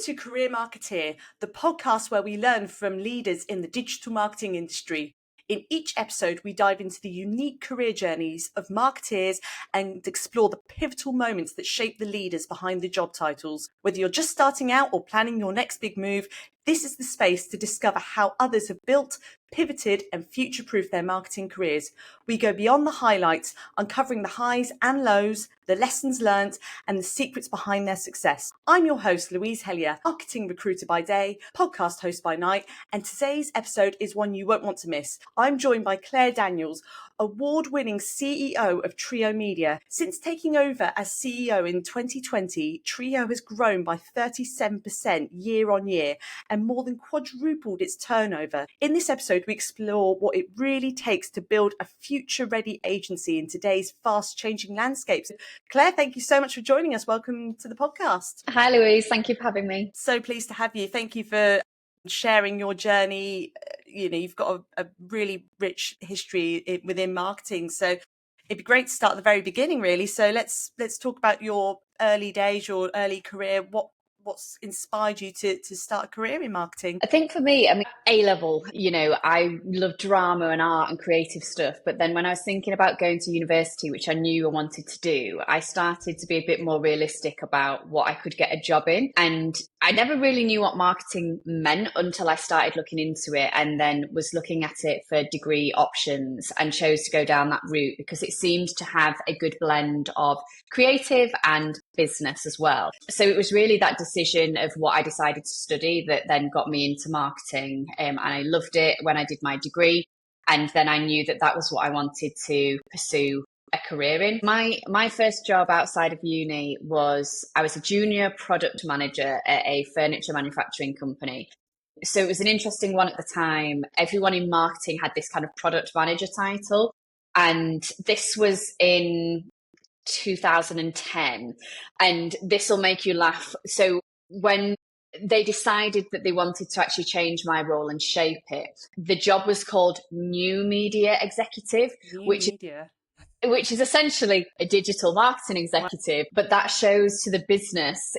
to Career Marketeer, the podcast where we learn from leaders in the digital marketing industry. In each episode, we dive into the unique career journeys of marketeers and explore the pivotal moments that shape the leaders behind the job titles. Whether you're just starting out or planning your next big move, this is the space to discover how others have built, pivoted, and future-proofed their marketing careers. We go beyond the highlights, uncovering the highs and lows, the lessons learned, and the secrets behind their success. I'm your host, Louise Helyer, marketing recruiter by day, podcast host by night, and today's episode is one you won't want to miss. I'm joined by Claire Daniels, award-winning CEO of Trio Media. Since taking over as CEO in 2020, Trio has grown by 37% year on year and more than quadrupled its turnover. In this episode, we explore what it really takes to build a future-ready agency in today's fast-changing landscapes. Claire, thank you so much for joining us. Welcome to the podcast. Hi, Louise. Thank you for having me. So pleased to have you. Thank you for sharing your journey. You've got a really rich history within marketing. So it'd be great to start at the very beginning, really. So let's talk about your early days, your early career. What's inspired you to start a career in marketing? I think for me, A-level, I love drama and art and creative stuff. But then when I was thinking about going to university, which I knew I wanted to do, I started to be a bit more realistic about what I could get a job in. And I never really knew what marketing meant until I started looking into it and then was looking at it for degree options and chose to go down that route because it seemed to have a good blend of creative and business as well. So it was really that decision of what I decided to study that then got me into marketing. And I loved it when I did my degree. And then I knew that that was what I wanted to pursue a career in. My first job outside of uni was I was a junior product manager at a furniture manufacturing company. So it was an interesting one at the time. Everyone in marketing had this kind of product manager title. And this was in 2010. And this will make you laugh. So when they decided that they wanted to actually change my role and shape it, the job was called New Media Executive, which is essentially a digital marketing executive. Wow. But that shows to the business,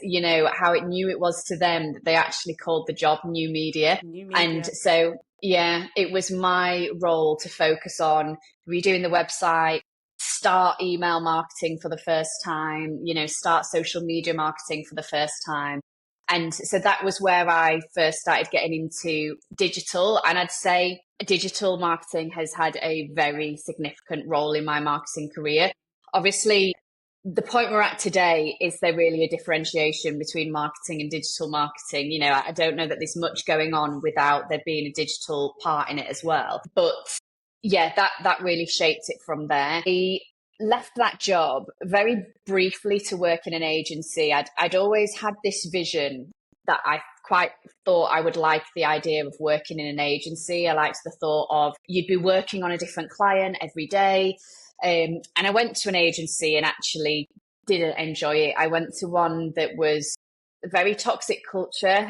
how it knew it was to them that they actually called the job New Media. And so, it was my role to focus on redoing the website, start email marketing for the first time, start social media marketing for the first time. And so that was where I first started getting into digital. And I'd say digital marketing has had a very significant role in my marketing career. Obviously, the point we're at today, is there really a differentiation between marketing and digital marketing? I don't know that there's much going on without there being a digital part in it as well. But yeah, that really shaped it from there. I left that job very briefly to work in an agency. I'd always had this vision that I quite thought I would like the idea of working in an agency. I liked the thought of you'd be working on a different client every day. And I went to an agency and actually didn't enjoy it. I went to one that was a very toxic culture.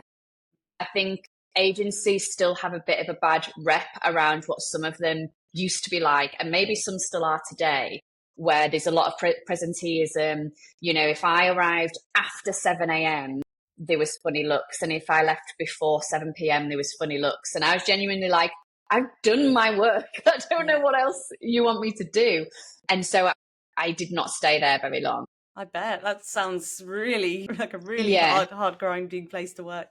I think agencies still have a bit of a bad rep around what some of them used to be like, and maybe some still are today, where there's a lot of presenteeism. If I arrived after 7 a.m., there was funny looks. And if I left before 7 p.m., there was funny looks. And I was genuinely like, I've done my work. I don't know what else you want me to do. And so I did not stay there very long. I bet. That sounds really like a really hard grinding place to work.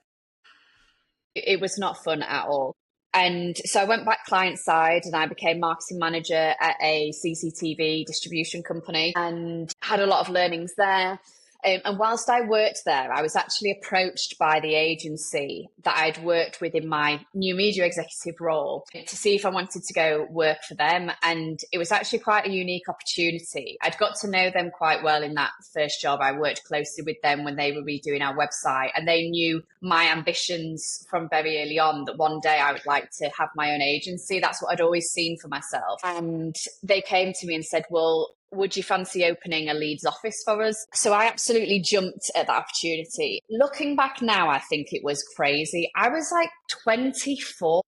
It was not fun at all. And so I went back client side and I became marketing manager at a CCTV distribution company and had a lot of learnings there. And whilst I worked there, I was actually approached by the agency that I'd worked with in my new media executive role to see if I wanted to go work for them. And it was actually quite a unique opportunity. I'd got to know them quite well in that first job. I worked closely with them when they were redoing our website, and they knew my ambitions from very early on that one day I would like to have my own agency. That's what I'd always seen for myself. And they came to me and said, well, would you fancy opening a Leeds office for us? So I absolutely jumped at that opportunity. Looking back now, I think it was crazy. I was like 24,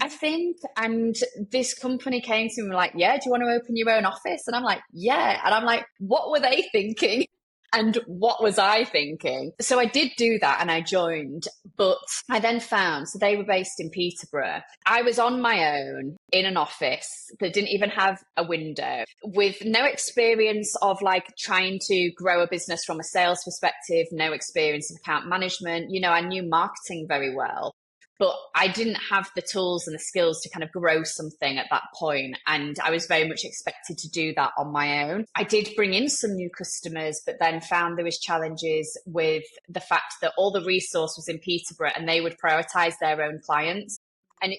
I think. And this company came to me like, yeah, do you want to open your own office? And I'm like, yeah. And I'm like, what were they thinking? And what was I thinking? So I did do that and I joined, but I then found, so they were based in Peterborough. I was on my own in an office that didn't even have a window, with no experience of like trying to grow a business from a sales perspective, no experience of account management. You know, I knew marketing very well, but I didn't have the tools and the skills to kind of grow something at that point. And I was very much expected to do that on my own. I did bring in some new customers, but then found there was challenges with the fact that all the resource was in Peterborough and they would prioritize their own clients. And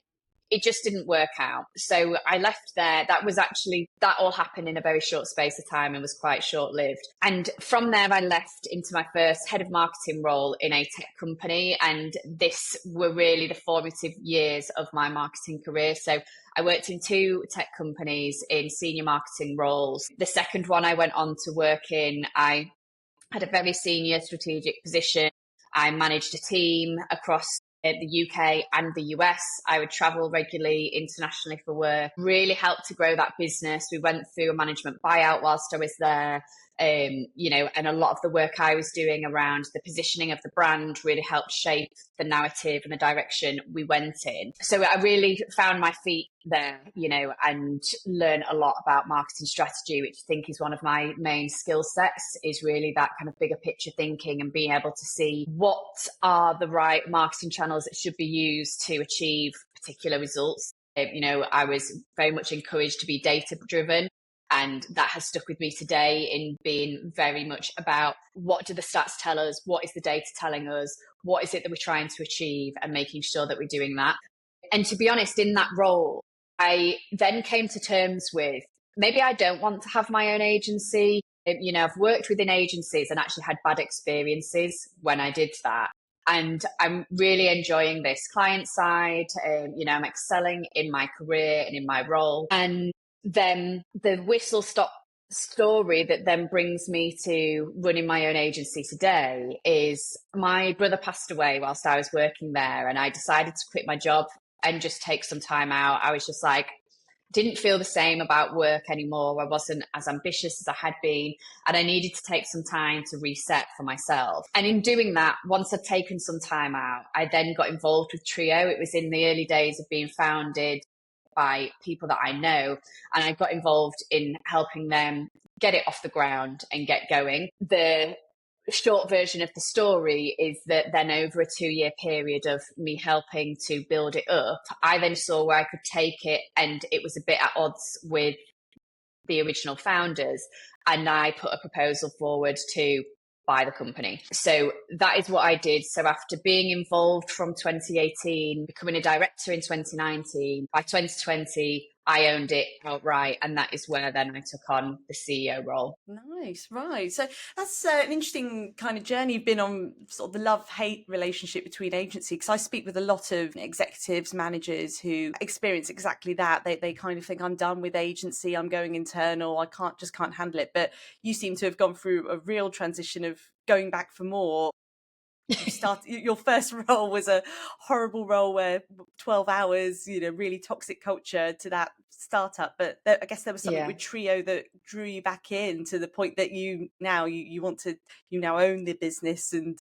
it just didn't work out. So I left there. That all happened in a very short space of time and was quite short lived. And from there, I left into my first head of marketing role in a tech company. And this were really the formative years of my marketing career. So I worked in 2 tech companies in senior marketing roles. The second one I went on to work in, I had a very senior strategic position. I managed a team across the UK and the US. I would travel regularly internationally for work, really helped to grow that business. We went through a management buyout whilst I was there. And a lot of the work I was doing around the positioning of the brand really helped shape the narrative and the direction we went in. So I really found my feet there, and learn a lot about marketing strategy, which I think is one of my main skill sets, is really that kind of bigger picture thinking and being able to see what are the right marketing channels that should be used to achieve particular results. I was very much encouraged to be data driven. And that has stuck with me today in being very much about what do the stats tell us? What is the data telling us? What is it that we're trying to achieve, and making sure that we're doing that? And to be honest, in that role, I then came to terms with maybe I don't want to have my own agency. I've worked within agencies and actually had bad experiences when I did that. And I'm really enjoying this client side. I'm excelling in my career and in my role. And then the whistle stop story that then brings me to running my own agency today is my brother passed away whilst I was working there, and I decided to quit my job and just take some time out. I was just like, didn't feel the same about work anymore. I wasn't as ambitious as I had been, and I needed to take some time to reset for myself. And in doing that, once I'd taken some time out, I then got involved with Trio. It was in the early days of being founded by people that I know, and I got involved in helping them get it off the ground and get going. The short version of the story is that then over a 2-year period of me helping to build it up, I then saw where I could take it, and it was a bit at odds with the original founders, and I put a proposal forward to buy the company. So that is what I did. So after being involved from 2018, becoming a director in 2019, by 2020, I owned it outright. And that is where then I took on the CEO role. Nice, right. So that's an interesting kind of journey you've been on, sort of the love-hate relationship between agency, because I speak with a lot of executives, managers who experience exactly that. They kind of think, I'm done with agency, I'm going internal, I can't handle it. But you seem to have gone through a real transition of going back for more. Your first role was a horrible role where 12 hours, really toxic culture, to that startup. But I guess there was something with Trio that drew you back in, to the point that you now own the business and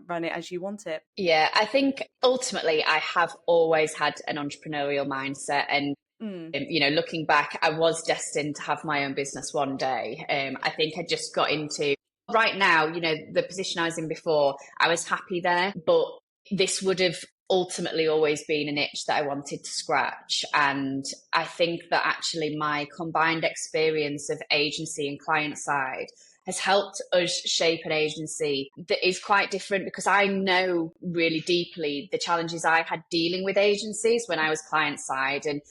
run it as you want it. Yeah, I think ultimately I have always had an entrepreneurial mindset, and looking back, I was destined to have my own business one day. I think I just got into right now, the position I was in before, I was happy there, but this would have ultimately always been an itch that I wanted to scratch. And I think that actually my combined experience of agency and client side has helped us shape an agency that is quite different, because I know really deeply the challenges I had dealing with agencies when I was client side, and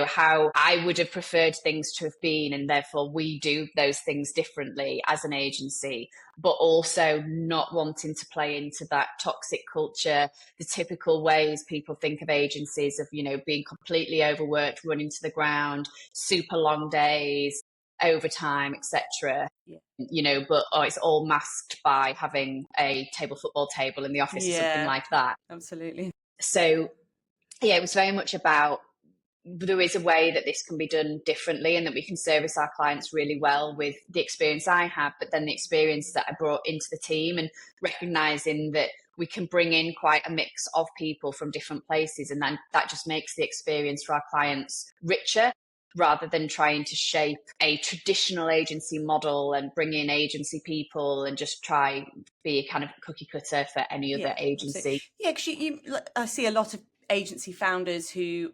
how I would have preferred things to have been, and therefore we do those things differently as an agency, but also not wanting to play into that toxic culture, the typical ways people think of agencies of being completely overworked, running to the ground, super long days, overtime, etc. But it's all masked by having a table football table in the office or something like that. Absolutely. So it was very much about there is a way that this can be done differently and that we can service our clients really well with the experience I have, but then the experience that I brought into the team, and recognizing that we can bring in quite a mix of people from different places, and then that just makes the experience for our clients richer, rather than trying to shape a traditional agency model and bring in agency people and just try be a kind of cookie cutter for any other agency. Yeah, because I see a lot of agency founders who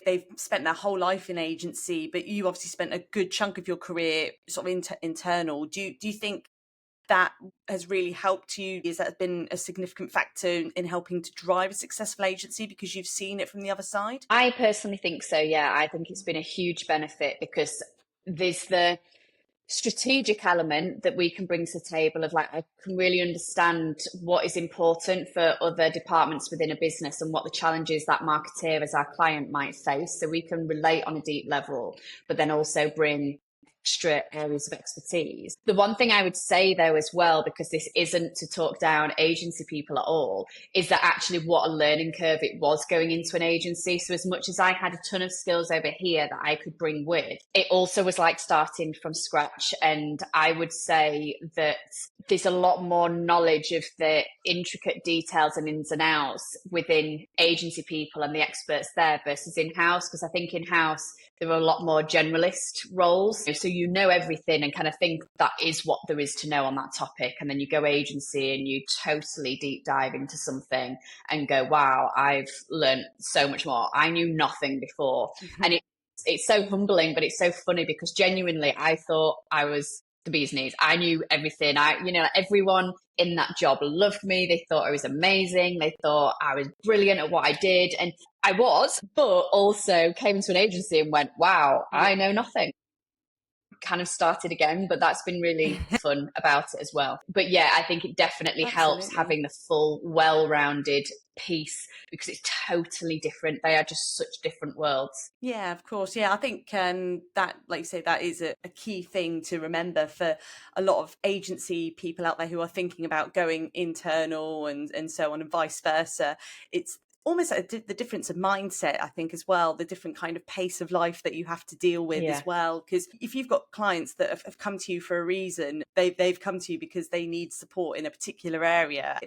they've spent their whole life in agency, but you obviously spent a good chunk of your career sort of internal. Do you think that has really helped you? Has that been a significant factor in helping to drive a successful agency because you've seen it from the other side? I personally think so, yeah. I think it's been a huge benefit because there's the strategic element that we can bring to the table of like, I can really understand what is important for other departments within a business and what the challenges that marketeer as our client might face. So we can relate on a deep level, but then also bring extra areas of expertise. The one thing I would say though as well, because this isn't to talk down agency people at all, is that actually what a learning curve it was going into an agency. So as much as I had a ton of skills over here that I could bring with, it also was like starting from scratch. And I would say that there's a lot more knowledge of the intricate details and ins and outs within agency people and the experts there versus in-house, because I think in-house there are a lot more generalist roles. So you know everything and kind of think that is what there is to know on that topic. And then you go agency and you totally deep dive into something and go, wow, I've learned so much more. I knew nothing before. And it's so humbling, but it's so funny because genuinely I thought I was the bee's knees. I knew everything. Everyone in that job loved me. They thought I was amazing. They thought I was brilliant at what I did. And I was, but also came to an agency and went, wow, I know nothing. Kind of started again, but that's been really fun about it as well. But yeah, I think it definitely helps having the full, well-rounded piece because it's totally different. They are just such different worlds. Yeah, of course. Yeah, I think that, like you say, that is a key thing to remember for a lot of agency people out there who are thinking about going internal and so on and vice versa. It's almost like the difference of mindset, I think, as well, the different kind of pace of life that you have to deal with as well. Because if you've got clients that have come to you for a reason, they've come to you because they need support in a particular area.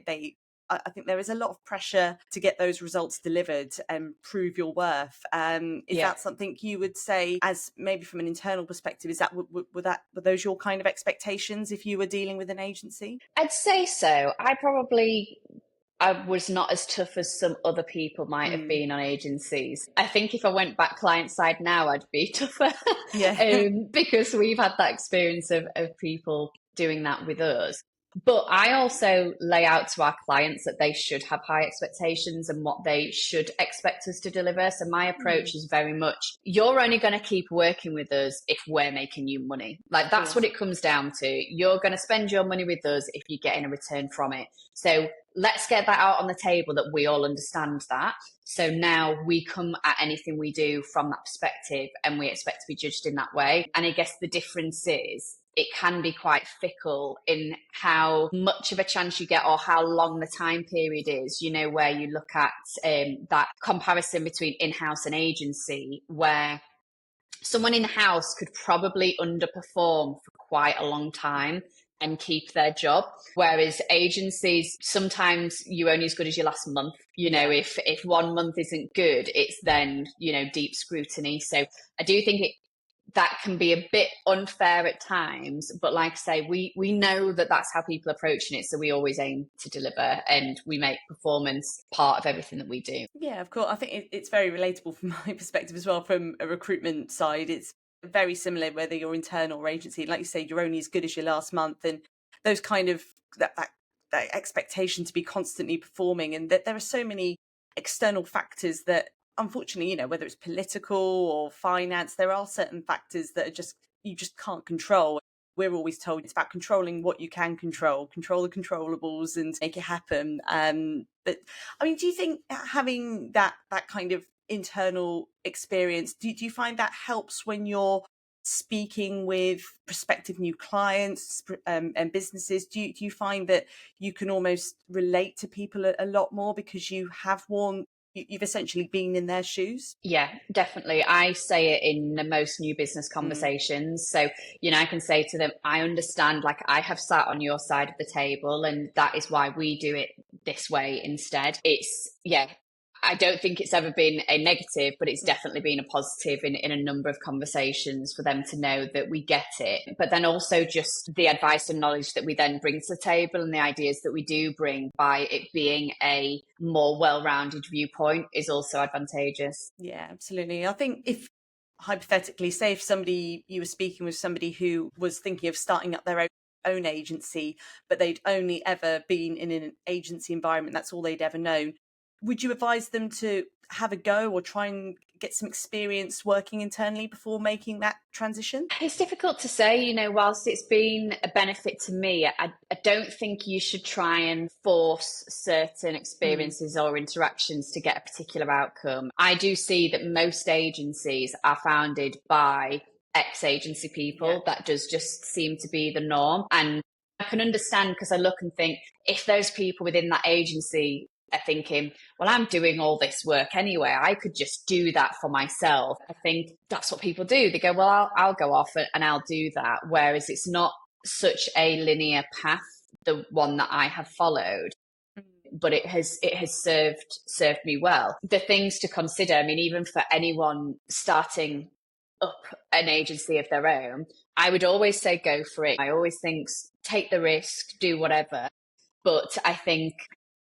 I think there is a lot of pressure to get those results delivered and prove your worth. Is that something you would say, as maybe from an internal perspective, is that were those your kind of expectations if you were dealing with an agency? I'd say so. I was not as tough as some other people might have been on agencies. I think if I went back client side now, I'd be tougher. Because we've had that experience of people doing that with us. But I also lay out to our clients that they should have high expectations and what they should expect us to deliver. So my approach is very much, you're only going to keep working with us if we're making you money. Like that's what it comes down to. You're going to spend your money with us if you're getting a return from it. So let's get that out on the table that we all understand that. So now we come at anything we do from that perspective and we expect to be judged in that way. And I guess the difference is it can be quite fickle in how much of a chance you get or how long the time period is, where you look at that comparison between in-house and agency, where someone in-house could probably underperform for quite a long time and keep their job. Whereas agencies, sometimes you're only as good as your last month. If 1 month isn't good, it's then, deep scrutiny. So I do think that can be a bit unfair at times, but like I say, we know that that's how people are approaching it, so we always aim to deliver and we make performance part of everything that we do. Yeah, of course. I think it's very relatable from my perspective as well. From a recruitment side, it's very similar whether you're internal or agency. Like you say, you're only as good as your last month, and those kind of that expectation to be constantly performing, and that there are so many external factors that, unfortunately, whether it's political or finance, there are certain factors that are you just can't control. We're always told it's about controlling what you can control the controllables and make it happen. But I mean, do you think having that kind of internal experience, do you find that helps when you're speaking with prospective new clients and businesses? Do you find that you can almost relate to people a lot more because you have worn you've essentially been in their shoes. Yeah, definitely. I say it in the most new business conversations. So, I can say to them, I understand, like, I have sat on your side of the table, and that is why we do it this way instead. I don't think it's ever been a negative, but it's definitely been a positive in a number of conversations for them to know that we get it. But then also just the advice and knowledge that we then bring to the table and the ideas that we do bring by it being a more well-rounded viewpoint is also advantageous. Yeah, absolutely. I think if hypothetically, say if you were speaking with somebody who was thinking of starting up their own agency, but they'd only ever been in an agency environment, that's all they'd ever known. Would you advise them to have a go or try and get some experience working internally before making that transition? It's difficult to say, whilst it's been a benefit to me, I don't think you should try and force certain experiences or interactions to get a particular outcome. I do see that most agencies are founded by ex-agency people. Yeah. That does just seem to be the norm. And I can understand, because I look and think, if those people within that agency are thinking, well, I'm doing all this work anyway, I could just do that for myself. I think that's what people do. They go, well, I'll go off and I'll do that. Whereas it's not such a linear path, the one that I have followed, but it has served me well. The things to consider, I mean, even for anyone starting up an agency of their own, I would always say go for it. I always think take the risk, do whatever. But I think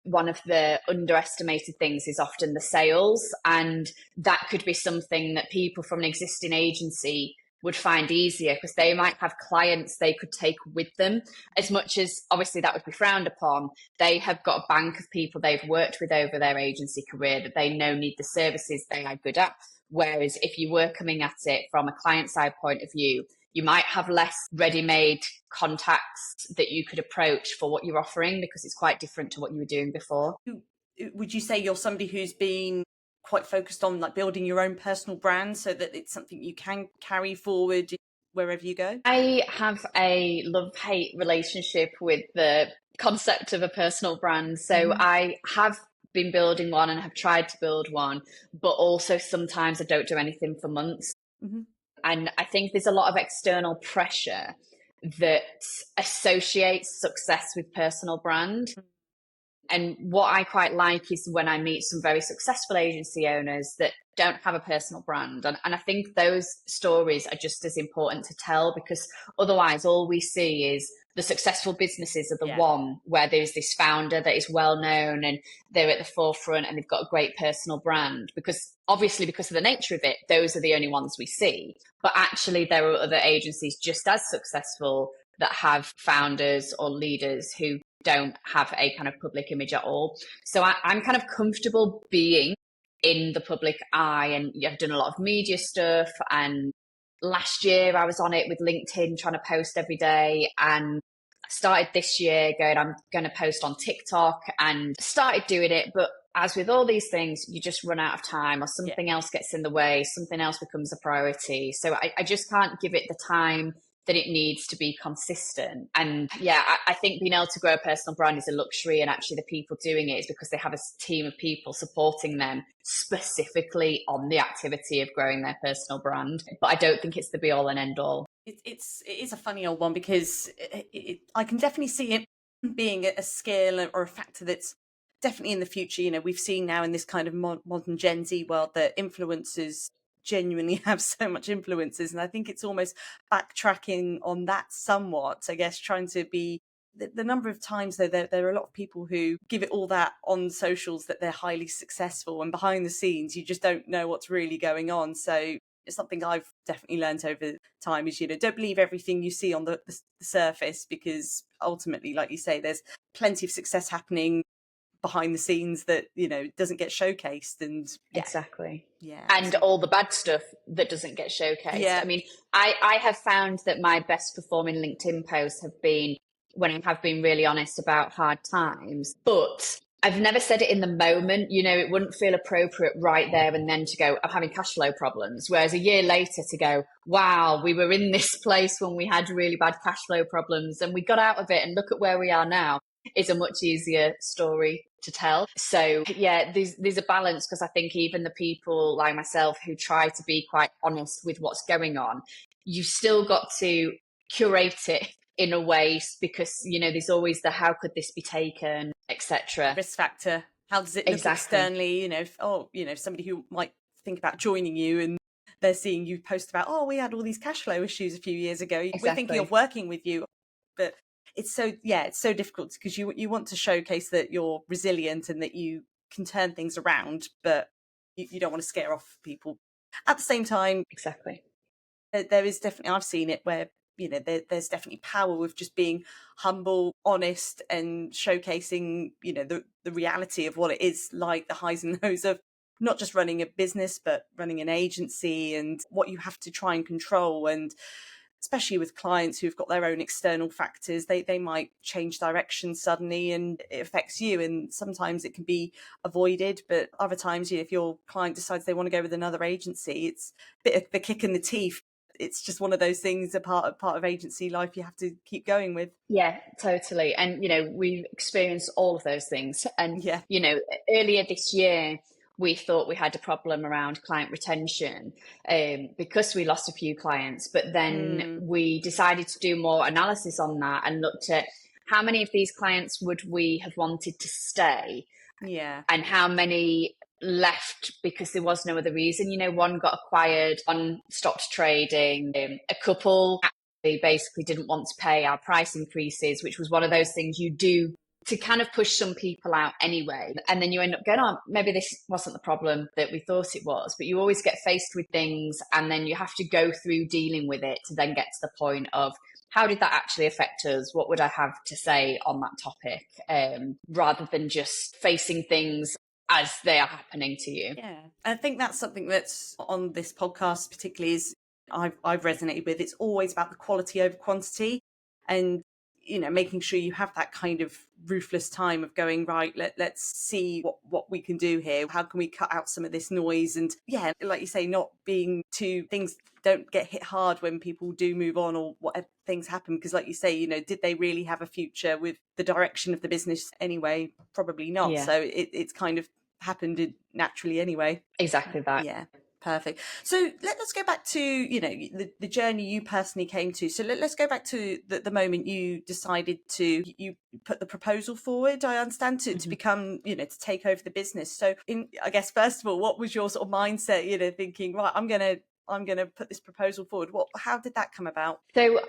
one of the underestimated things is often the sales, and that could be something that people from an existing agency would find easier, because they might have clients they could take with them. As much as obviously that would be frowned upon, they have got a bank of people they've worked with over their agency career that they know need the services they are good at. Whereas if you were coming at it from a client side point of view, you might have less ready-made contacts that you could approach for what you're offering, because it's quite different to what you were doing before. Would you say you're somebody who's been quite focused on like building your own personal brand so that it's something you can carry forward wherever you go? I have a love-hate relationship with the concept of a personal brand. So I have been building one and have tried to build one, but also sometimes I don't do anything for months. And I think there's a lot of external pressure that associates success with personal brand. And what I quite like is when I meet some very successful agency owners that don't have a personal brand. And I think those stories are just as important to tell, because otherwise all we see is the successful businesses are the one where there's this founder that is well known and they're at the forefront and they've got a great personal brand, because obviously because of the nature of it, those are the only ones we see. But actually there are other agencies just as successful that have founders or leaders who don't have a kind of public image at all. So I'm kind of comfortable being in the public eye, and I've done a lot of media stuff. And last year I was on it with LinkedIn trying to post every day, and started this year going, I'm going to post on TikTok, and started doing it. But as with all these things, you just run out of time, or something else gets in the way, something else becomes a priority. So I just can't give it the time that it needs to be consistent. And I think being able to grow a personal brand is a luxury, and actually the people doing it is because they have a team of people supporting them specifically on the activity of growing their personal brand. But I don't think it's the be all and end all. It is a funny old one, because I can definitely see it being a skill or a factor that's definitely in the future. We've seen now in this kind of modern Gen Z world that influencers genuinely have so much influences, and I think it's almost backtracking on that somewhat, I guess, trying to be the number of times though there are a lot of people who give it all that on socials that they're highly successful, and behind the scenes you just don't know what's really going on. So it's something I've definitely learned over time is, don't believe everything you see on the surface, because ultimately, like you say, there's plenty of success happening behind the scenes that doesn't get showcased. And exactly, and absolutely. All the bad stuff that doesn't get showcased. I mean, I have found that my best performing LinkedIn posts have been when I have been really honest about hard times, but I've never said it in the moment. It wouldn't feel appropriate right there and then to go, I'm having cash flow problems. Whereas a year later to go, wow, we were in this place when we had really bad cash flow problems and we got out of it, and look at where we are now. is a much easier story to tell. So yeah, there's a balance, because I think even the people like myself who try to be quite honest with what's going on, you've still got to curate it in a way, because there's always the how could this be taken, etc. Risk factor. How does it look Exactly. externally? Somebody who might think about joining you and they're seeing you post about, oh, we had all these cash flow issues a few years ago. We're thinking of Exactly. working with you. But it's so difficult, because you want to showcase that you're resilient and that you can turn things around, but you don't want to scare off people. At the same time, Exactly. there is definitely, I've seen it where there's definitely power with just being humble, honest, and showcasing the reality of what it is like, the highs and lows of not just running a business but running an agency, and what you have to try and control. And especially with clients who've got their own external factors, they might change direction suddenly and it affects you, and sometimes it can be avoided, but other times, if your client decides they want to go with another agency, it's a bit of the kick in the teeth. It's just one of those things, a part of agency life you have to keep going with. Yeah, totally. And, we've experienced all of those things. And, Yeah. Earlier this year, we thought we had a problem around client retention, because we lost a few clients. But then we decided to do more analysis on that and looked at how many of these clients would we have wanted to stay, Yeah. and how many left because there was no other reason. One got acquired, one stopped trading, a couple actually basically didn't want to pay our price increases, which was one of those things you do to kind of push some people out anyway. And then you end up going, oh, maybe this wasn't the problem that we thought it was. But you always get faced with things, and then you have to go through dealing with it to then get to the point of, how did that actually affect us? What would I have to say on that topic? Rather than just facing things as they are happening to you. Yeah. I think that's something that's on this podcast particularly is I've resonated with. It's always about the quality over quantity, and making sure you have that kind of ruthless time of going, right, let's see what we can do here. How can we cut out some of this noise? And yeah, like you say, not being too, things don't get hit hard when people do move on or whatever things happen, because like you say, did they really have a future with the direction of the business anyway? Probably not. Yeah. So it's kind of happened naturally anyway. Exactly that. Yeah. Perfect. So let's go back to, the journey you personally came to. So let's go back to the moment you decided you put the proposal forward, I understand, to become, to take over the business. So I guess, first of all, what was your sort of mindset, thinking, right, I'm going to put this proposal forward? How did that come about? So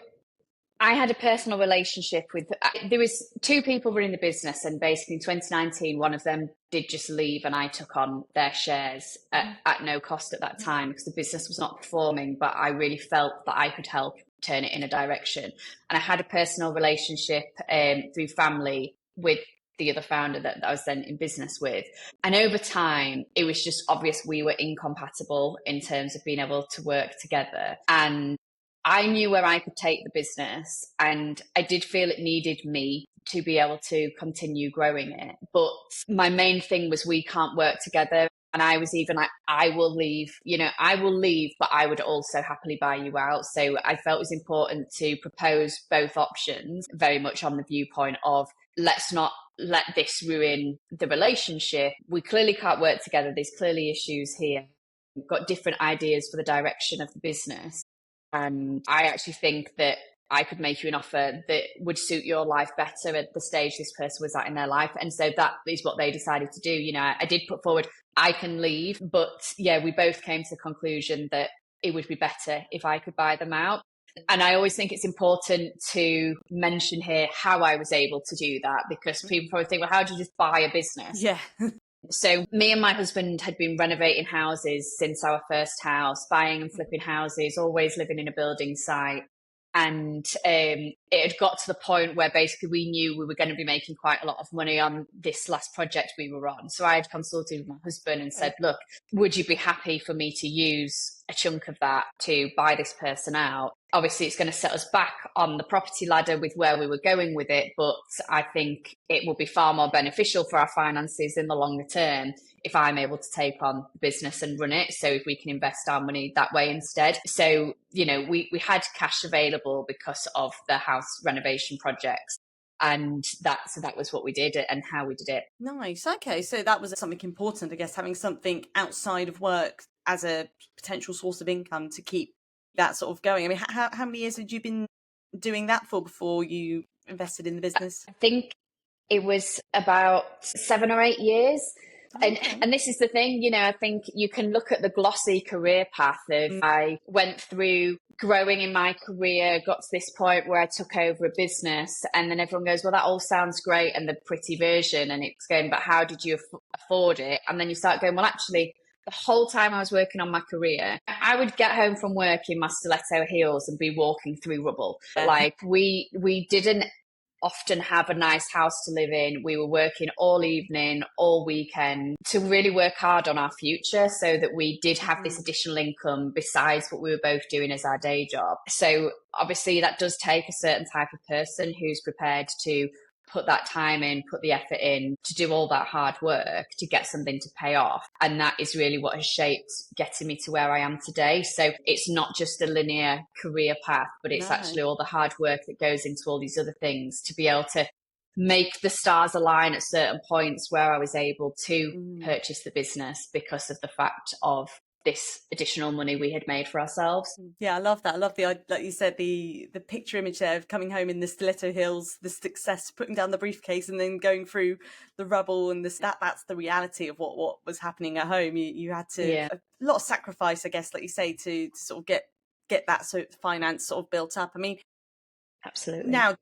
I had a personal relationship with, there was two people running the business, and basically in 2019, one of them did just leave, and I took on their shares at no cost at that time, because the business was not performing, but I really felt that I could help turn it in a direction. And I had a personal relationship through family with the other founder that I was then in business with. And over time, it was just obvious we were incompatible in terms of being able to work together. And I knew where I could take the business, and I did feel it needed me to be able to continue growing it. But my main thing was, we can't work together. And I was even like, I will leave, but I would also happily buy you out. So I felt it was important to propose both options, very much on the viewpoint of, let's not let this ruin the relationship. We clearly can't work together. There's clearly issues here. We've got different ideas for the direction of the business. And I actually think that I could make you an offer that would suit your life better at the stage this person was at in their life. And so that is what they decided to do. I did put forward, I can leave, but yeah, we both came to the conclusion that it would be better if I could buy them out. And I always think it's important to mention here how I was able to do that, because people probably think, well, how do you just buy a business? Yeah. So me and my husband had been renovating houses since our first house, buying and flipping houses, always living in a building site. And it had got to the point where basically we knew we were going to be making quite a lot of money on this last project we were on. So I had consulted with my husband and said, look, would you be happy for me to use a chunk of that to buy this person out? Obviously, it's going to set us back on the property ladder with where we were going with it, but I think it will be far more beneficial for our finances in the longer term if I'm able to take on the business and run it. So if we can invest our money that way instead. So, we had cash available because of the house renovation projects. And that was what we did and how we did it. Nice. Okay. So that was something important, I guess, having something outside of work as a potential source of income to keep that sort of going. I mean, how many years had you been doing that for before you invested in the business? I think it was about 7 or 8 years. Okay. And this is the thing, I think you can look at the glossy career path of I went through growing in my career, got to this point where I took over a business, and then everyone goes, well, that all sounds great and the pretty version. And it's going, but how did you afford it? And then you start going, well, actually, the whole time I was working on my career, I would get home from work in my stiletto heels and be walking through rubble. Like we didn't often have a nice house to live in. We were working all evening, all weekend to really work hard on our future so that we did have this additional income besides what we were both doing as our day job. So obviously that does take a certain type of person who's prepared to put that time in, put the effort in to do all that hard work to get something to pay off. And that is really what has shaped getting me to where I am today. So it's not just a linear career path, but it's actually all the hard work that goes into all these other things to be able to make the stars align at certain points where I was able to purchase the business because of the fact of this additional money we had made for ourselves. Yeah, I love that. I love the, like you said, the picture image there of coming home in the stiletto heels, the success, putting down the briefcase and then going through the rubble, and that's the reality of what was happening at home. You had to a lot of sacrifice, I guess, like you say, to sort of get that sort of finance sort of built up. I mean, absolutely. Now,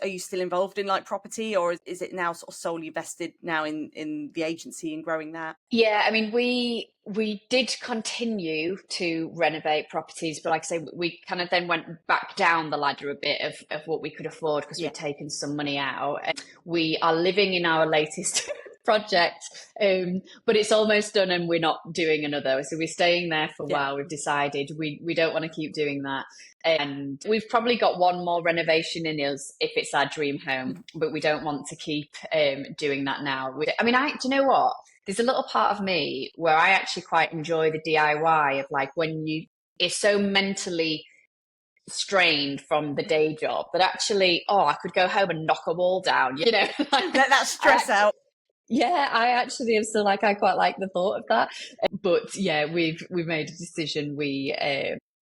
are you still involved in like property, or is it now sort of solely vested now in the agency and growing that? Yeah, I mean, we did continue to renovate properties, but like I say, we kind of then went back down the ladder a bit of what we could afford because we'd taken some money out. We are living in our latest project, but it's almost done and we're not doing another. So we're staying there for a while. We've decided we don't want to keep doing that. And we've probably got one more renovation in us if it's our dream home, but we don't want to keep doing that now. Do you know what? There's a little part of me where I actually quite enjoy the DIY of like when it's so mentally strained from the day job that actually, I could go home and knock a wall down, like, let that stress out. Yeah, I actually am still like, I quite like the thought of that. But yeah, we've made a decision. We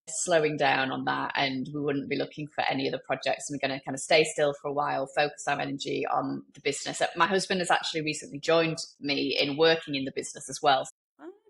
slowing down on that, and we wouldn't be looking for any other projects. We're going to kind of stay still for a while, focus our energy on the business. My husband has actually recently joined me in working in the business as well.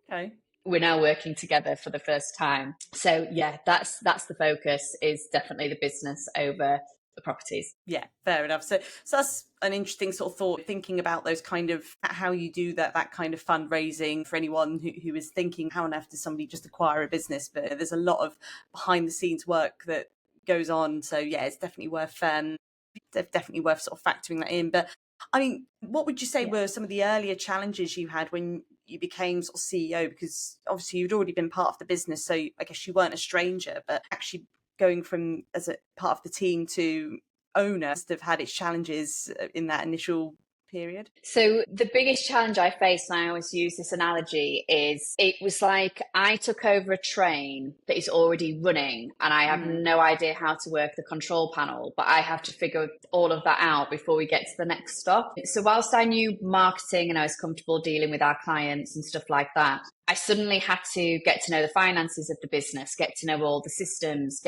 Okay. We're now working together for the first time. So yeah, that's the focus, is definitely the business over the properties. Yeah, fair enough. So that's an interesting sort of thought, thinking about those kind of how you do that kind of fundraising for anyone who is thinking, how on earth does somebody just acquire a business? But there's a lot of behind the scenes work that goes on. So yeah, it's definitely worth sort of factoring that in. But I mean, what would you say were some of the earlier challenges you had when you became sort of CEO? Because obviously you'd already been part of the business, so I guess you weren't a stranger, but actually going from as a part of the team to owner must have had its challenges in that initial period. So the biggest challenge I faced, and I always use this analogy, is it was like I took over a train that is already running and I have no idea how to work the control panel, but I have to figure all of that out before we get to the next stop. So whilst I knew marketing and I was comfortable dealing with our clients and stuff like that, I suddenly had to get to know the finances of the business, get to know all the systems,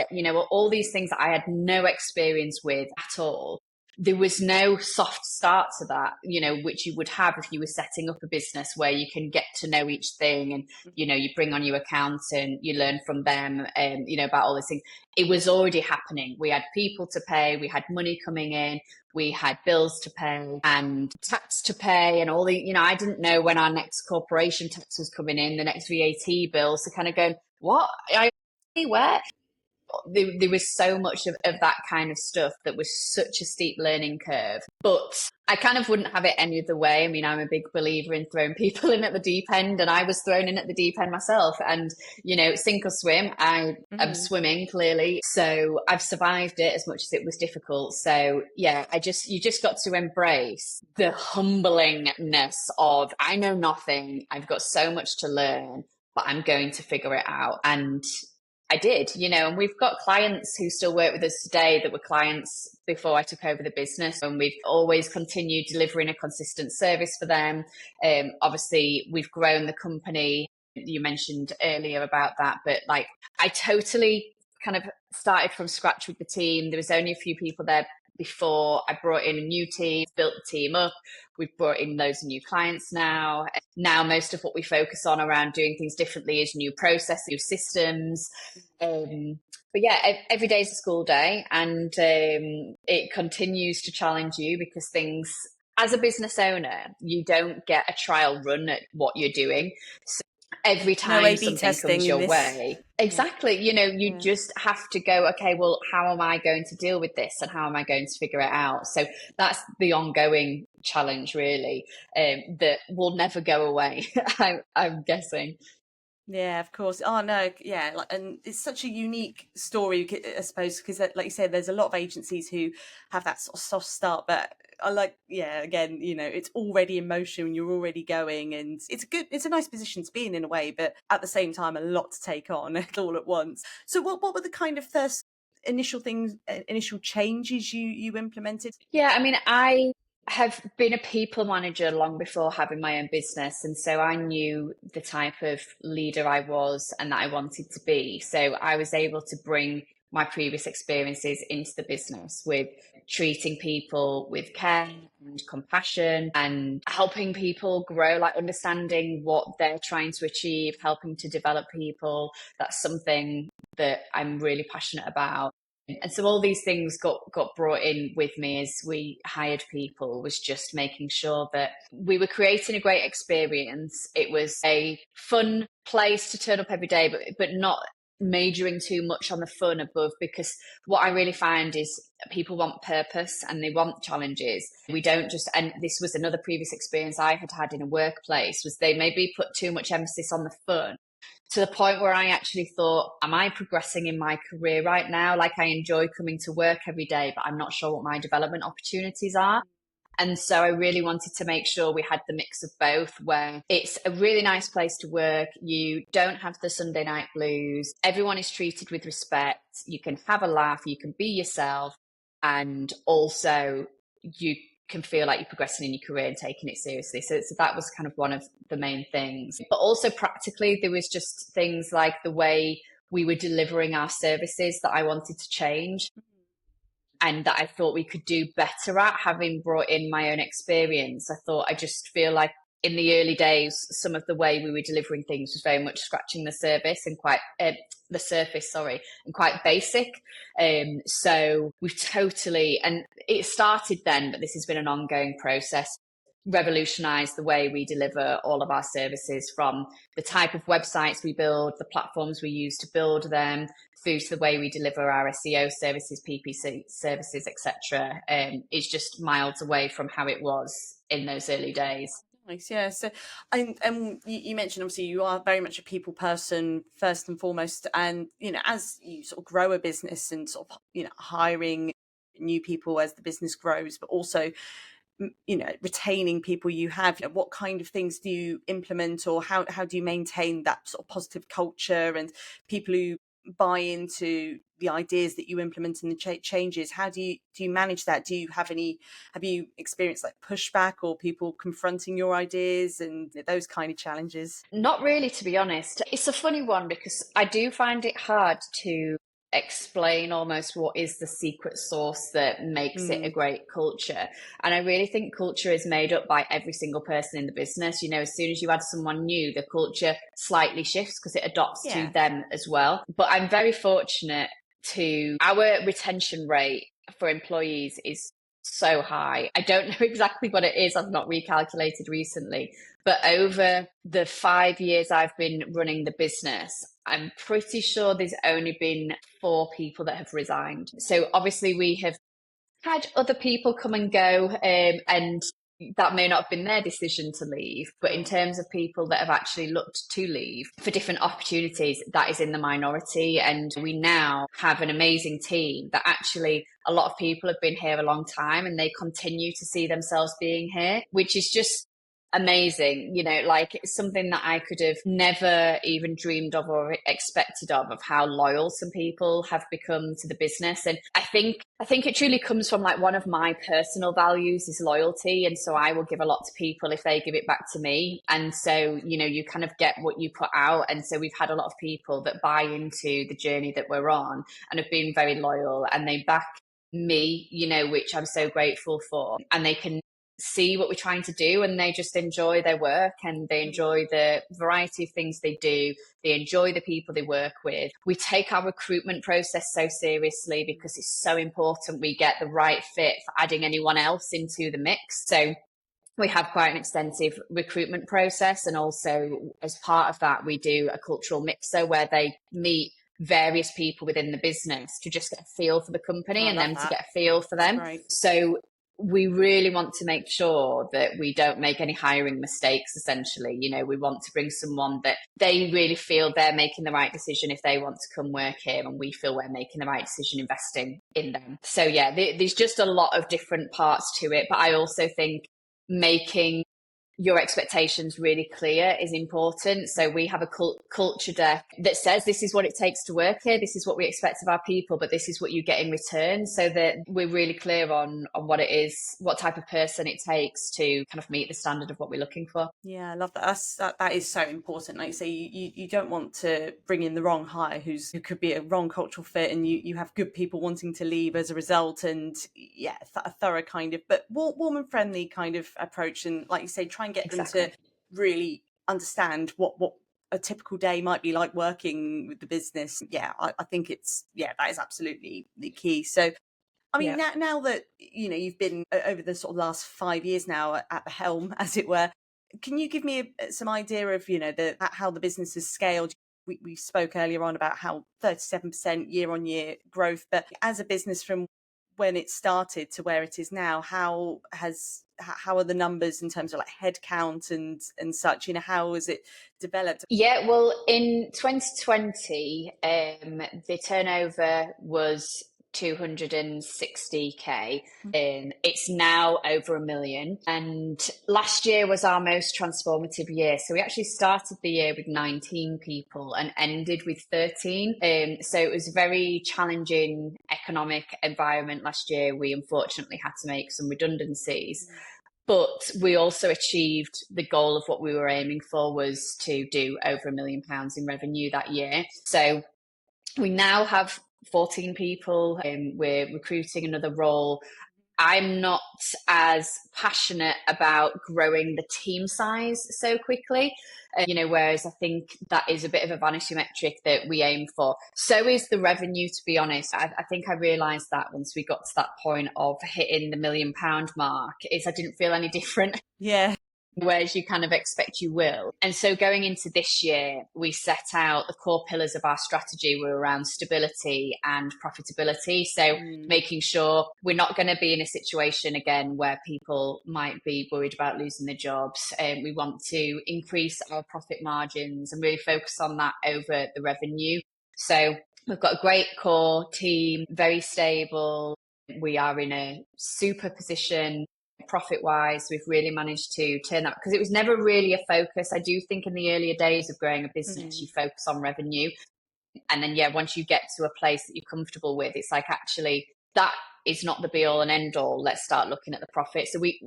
all these things that I had no experience with at all. There was no soft start to that, which you would have if you were setting up a business where you can get to know each thing and, you bring on your accountant, you learn from them, about all these things. It was already happening. We had people to pay, we had money coming in, we had bills to pay and tax to pay and all the, I didn't know when our next corporation tax was coming in, the next VAT bill. So kind of going, what? Where? There was so much of that kind of stuff that was such a steep learning curve. But I kind of wouldn't have it any other way. I mean, I'm a big believer in throwing people in at the deep end, and I was thrown in at the deep end myself. And, sink or swim, I am swimming clearly. So I've survived it as much as it was difficult. So yeah, you just got to embrace the humblingness of, I know nothing. I've got so much to learn, but I'm going to figure it out. And I did, and we've got clients who still work with us today that were clients before I took over the business, and we've always continued delivering a consistent service for them. Obviously, we've grown the company. You mentioned earlier about that, but like I totally kind of started from scratch with the team. There was only a few people there before. I brought in a new team, built the team up. We've brought in loads of new clients now. Now, most of what we focus on around doing things differently is new processes, new systems. But yeah, every day is a school day, and it continues to challenge you because things, as a business owner, you don't get a trial run at what you're doing. So every time No A/B something testing comes in your this. way, exactly, you just have to go, okay, well, how am I going to deal with this, and how am I going to figure it out? So that's the ongoing challenge, really, that will never go away. I'm guessing. Yeah, of course. Oh no, yeah, and it's such a unique story, I suppose, because like you said, there's a lot of agencies who have that sort of soft start, but I like, yeah, again, it's already in motion, you're already going, and it's a nice position to be in a way, but at the same time, a lot to take on all at once. So, what were the kind of first initial things, initial changes you implemented? Yeah, I mean, I have been a people manager long before having my own business. And so I knew the type of leader I was and that I wanted to be. So I was able to bring my previous experiences into the business with treating people with care and compassion and helping people grow, like understanding what they're trying to achieve, helping to develop people. That's something that I'm really passionate about. And so all these things got brought in with me as we hired people, was just making sure that we were creating a great experience. It was a fun place to turn up every day, but not majoring too much on the fun above, because what I really find is people want purpose and they want challenges. We don't just, and this was another previous experience I had had in a workplace, was they maybe put too much emphasis on the fun, to the point where I actually thought, am I progressing in my career right now? Like, I enjoy coming to work every day, but I'm not sure what my development opportunities are. And so I really wanted to make sure we had the mix of both, where it's a really nice place to work. You don't have the Sunday night blues. Everyone is treated with respect. You can have a laugh. You can be yourself. And also you can feel like you're progressing in your career and taking it seriously. So that was kind of one of the main things. But also practically, there was just things like the way we were delivering our services that I wanted to change, and that I thought we could do better at, having brought in my own experience. I just feel like in the early days, some of the way we were delivering things was very much scratching the surface and the surface, and quite basic. So we've totally, and it started then, but this has been an ongoing process, revolutionize the way we deliver all of our services, from the type of websites we build, the platforms we use to build them, through to the way we deliver our SEO services, PPC services, etc. Is just miles away from how it was in those early days. Nice, yeah. So, and you mentioned, obviously you are very much a people person first and foremost, and as you sort of grow a business and sort of hiring new people as the business grows, but also retaining people you have, what kind of things do you implement, or how do you maintain that sort of positive culture and people who buy into the ideas that you implement and the changes? How do you manage that? Have you experienced like pushback or people confronting your ideas and those kind of challenges? Not really, to be honest. It's a funny one because I do find it hard to explain almost what is the secret sauce that makes it a great culture. And I really think culture is made up by every single person in the business. As soon as you add someone new, the culture slightly shifts because it adopts to them as well. But I'm very fortunate our retention rate for employees is so high. I don't know exactly what it is. I've not recalculated recently, but over the 5 years I've been running the business, I'm pretty sure there's only been 4 people that have resigned. So obviously we have had other people come and go, and that may not have been their decision to leave, but in terms of people that have actually looked to leave for different opportunities, that is in the minority. And we now have an amazing team that actually, a lot of people have been here a long time and they continue to see themselves being here, which is just amazing. You know, like it's something that I could have never even dreamed of or expected of how loyal some people have become to the business. And I think it truly comes from like one of my personal values is loyalty. And so I will give a lot to people if they give it back to me. And so, you know, you kind of get what you put out. And so we've had a lot of people that buy into the journey that we're on and have been very loyal, and they back me, you know, which I'm so grateful for. And they can see what we're trying to do, and they just enjoy their work, and they enjoy the variety of things they do. They enjoy the people they work with. We take our recruitment process so seriously because it's so important we get the right fit for adding anyone else into the mix. So we have quite an extensive recruitment process, and also as part of that we do a cultural mixer where they meet various people within the business to just get a feel for the company and them to get a feel for them. So we really want to make sure that we don't make any hiring mistakes, essentially. You know, we want to bring someone that they really feel they're making the right decision if they want to come work here, and we feel we're making the right decision investing in them. So yeah, there's just a lot of different parts to it. But I also think making your expectations really clear is important. So we have a culture deck that says this is what it takes to work here, this is what we expect of our people, but this is what you get in return, so that we're really clear on what it is, what type of person it takes to kind of meet the standard of what we're looking for. Yeah, I love that. That is so important. Like you say, you don't want to bring in the wrong hire who could be a wrong cultural fit, and you have good people wanting to leave as a result. And yeah, a thorough kind of, but warm and friendly kind of approach. And like you say, try and get them to really understand what a typical day might be like working with the business. Yeah, I think that is absolutely the key. So I mean, now that, you know, you've been over the sort of last 5 years now at the helm, as it were, can you give me some idea of, you know, how the business has scaled? We spoke earlier on about how 37% year on year growth, but as a business from when it started to where it is now, how are the numbers in terms of like headcount and such? You know, how has it developed? Yeah, well, in 2020, the turnover was 260k, and it's now over 1 million. And last year was our most transformative year. So we actually started the year with 19 people and ended with 13. So it was a very challenging economic environment last year. We unfortunately had to make some redundancies. But we also achieved the goal of what we were aiming for, was to do over £1 million in revenue that year. So we now have 14 people, and we're recruiting another role. I'm not as passionate about growing the team size so quickly, you know, whereas I think that is a bit of a vanity metric that we aim for. So is the revenue, to be honest. I think I realised that once we got to that point of hitting the £1 million mark, is I didn't feel any different. Yeah. Whereas you kind of expect you will. And so going into this year, we set out the core pillars of our strategy were around stability and profitability. So making sure we're not going to be in a situation again where people might be worried about losing their jobs. We want to increase our profit margins and really focus on that over the revenue. So we've got a great core team, very stable. We are in a super position profit wise. We've really managed to turn that, because it was never really a focus. I do think in the earlier days of growing a business, you focus on revenue, and then once you get to a place that you're comfortable with, it's like, actually that is not the be all and end all, let's start looking at the profit. So we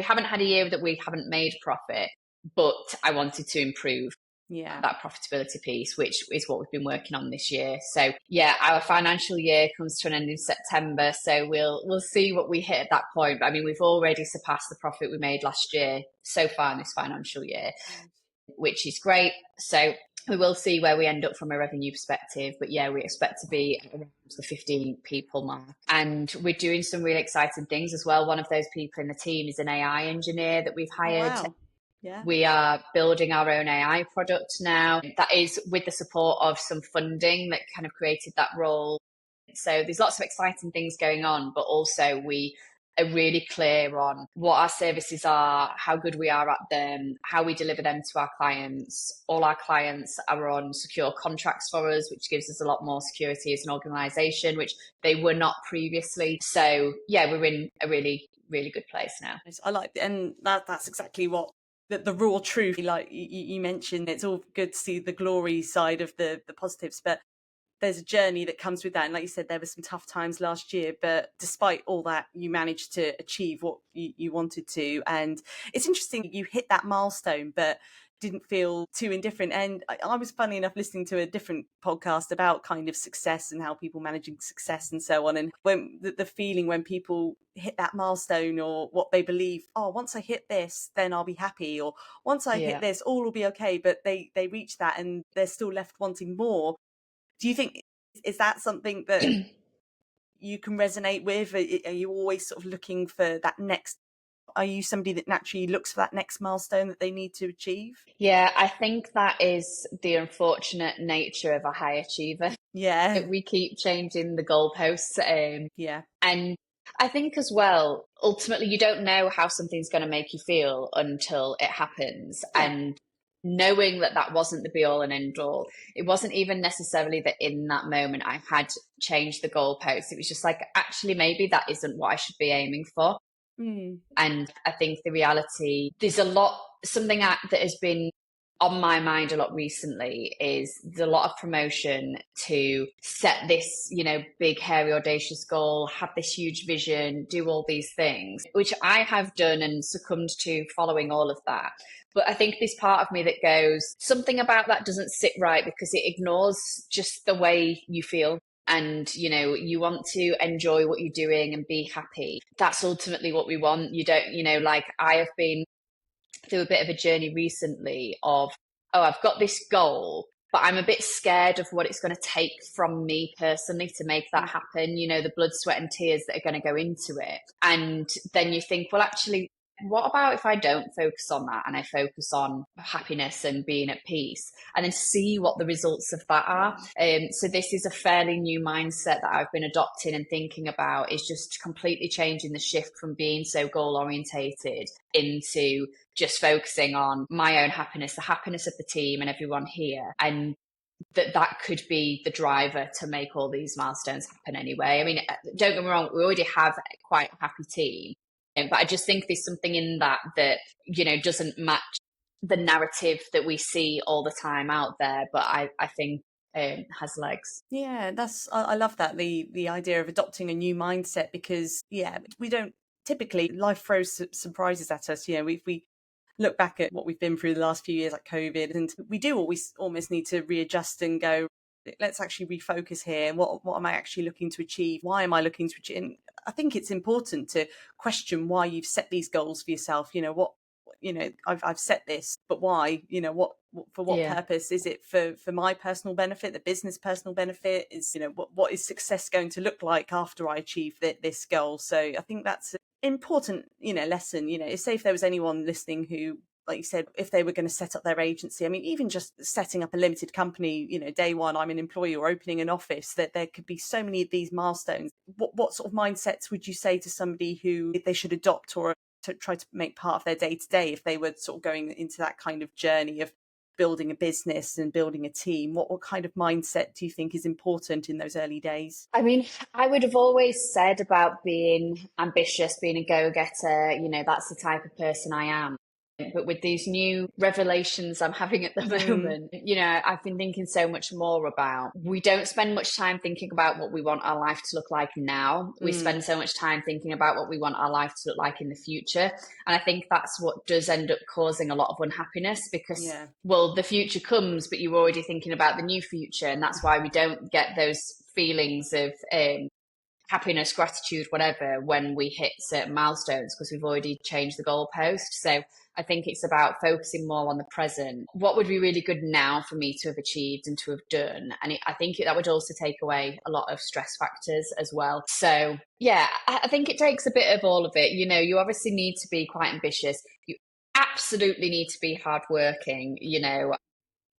haven't had a year that we haven't made profit, but I wanted to improve that profitability piece, which is what we've been working on this year. So our financial year comes to an end in September, so we'll see what we hit at that point. But I mean, we've already surpassed the profit we made last year so far in this financial year, which is great. So we will see where we end up from a revenue perspective, but we expect to be around the 15 people mark. And we're doing some really exciting things as well. One of those people in the team is an AI engineer that we've hired. Oh, wow. Yeah. We are building our own AI product now. That is with the support of some funding that kind of created that role. So there's lots of exciting things going on, but also we are really clear on what our services are, how good we are at them, how we deliver them to our clients. All our clients are on secure contracts for us, which gives us a lot more security as an organisation, which they were not previously. So yeah, we're in a really, really good place now. I like, and that's exactly what the raw truth, like you mentioned. It's all good to see the glory side of the positives, but there's a journey that comes with that. And like you said, there were some tough times last year, but despite all that, you managed to achieve what you wanted to. And it's interesting, you hit that milestone, but didn't feel too indifferent. And I was, funny enough, listening to a different podcast about kind of success and how people managing success and so on. And when the feeling when people hit that milestone, or what they believe, oh, once I hit this, then I'll be happy, or once I hit this, all will be okay. But they reach that and they're still left wanting more. Do you think, is that something that you can resonate with? Are you always sort of looking for that next? Are you somebody that naturally looks for that next milestone that they need to achieve? Yeah, I think that is the unfortunate nature of a high achiever. Yeah. We keep changing the goalposts. Yeah. And I think as well, ultimately, you don't know how something's going to make you feel until it happens. Yeah. And knowing that that wasn't the be all and end all, it wasn't even necessarily that in that moment I had changed the goalposts. It was just like, actually, maybe that isn't what I should be aiming for. And I think the reality, there's something that has been on my mind a lot recently is there's a lot of promotion to set this, big, hairy, audacious goal, have this huge vision, do all these things, which I have done and succumbed to following all of that. But I think there's part of me that goes, something about that doesn't sit right because it ignores just the way you feel. And, you want to enjoy what you're doing and be happy. That's ultimately what we want. You don't, like I have been through a bit of a journey recently of, I've got this goal, but I'm a bit scared of what it's going to take from me personally to make that happen. The blood, sweat and tears that are going to go into it. And then you think, well, actually, what about if I don't focus on that and I focus on happiness and being at peace, and then see what the results of that are? So this is a fairly new mindset that I've been adopting and thinking about, is just completely changing the shift from being so goal orientated into just focusing on my own happiness, the happiness of the team and everyone here. And that could be the driver to make all these milestones happen anyway. I mean, don't get me wrong, we already have quite a happy team. But I just think there's something in that doesn't match the narrative that we see all the time out there. But I think has legs. Yeah, I love that, the idea of adopting a new mindset, because we don't typically, life throws surprises at us. We look back at what we've been through the last few years, like COVID, and we do always almost need to readjust and go, let's actually refocus here. What am I actually looking to achieve? Why am I looking to achieve? And I think it's important to question why you've set these goals for yourself. I've set this, but why? For what purpose? Is it for my personal benefit, the business personal benefit? Is what is success going to look like after I achieve this goal? So I think that's an important lesson. If there was anyone listening who, like you said, if they were going to set up their agency, I mean, even just setting up a limited company, day one, I'm an employee, or opening an office, that there could be so many of these milestones. What sort of mindsets would you say to somebody who they should adopt or to try to make part of their day-to-day if they were sort of going into that kind of journey of building a business and building a team? What kind of mindset do you think is important in those early days? I mean, I would have always said about being ambitious, being a go-getter, that's the type of person I am. But with these new revelations I'm having at the moment, I've been thinking so much more about, we don't spend much time thinking about what we want our life to look like now. We spend so much time thinking about what we want our life to look like in the future. And I think that's what does end up causing a lot of unhappiness, because, well, the future comes, but you're already thinking about the new future. And that's why we don't get those feelings of happiness, gratitude, whatever, when we hit certain milestones, because we've already changed the goalpost. So I think it's about focusing more on the present. What would be really good now for me to have achieved and to have done? And I think that would also take away a lot of stress factors as well. So yeah, I think it takes a bit of all of it. You obviously need to be quite ambitious. You absolutely need to be hardworking.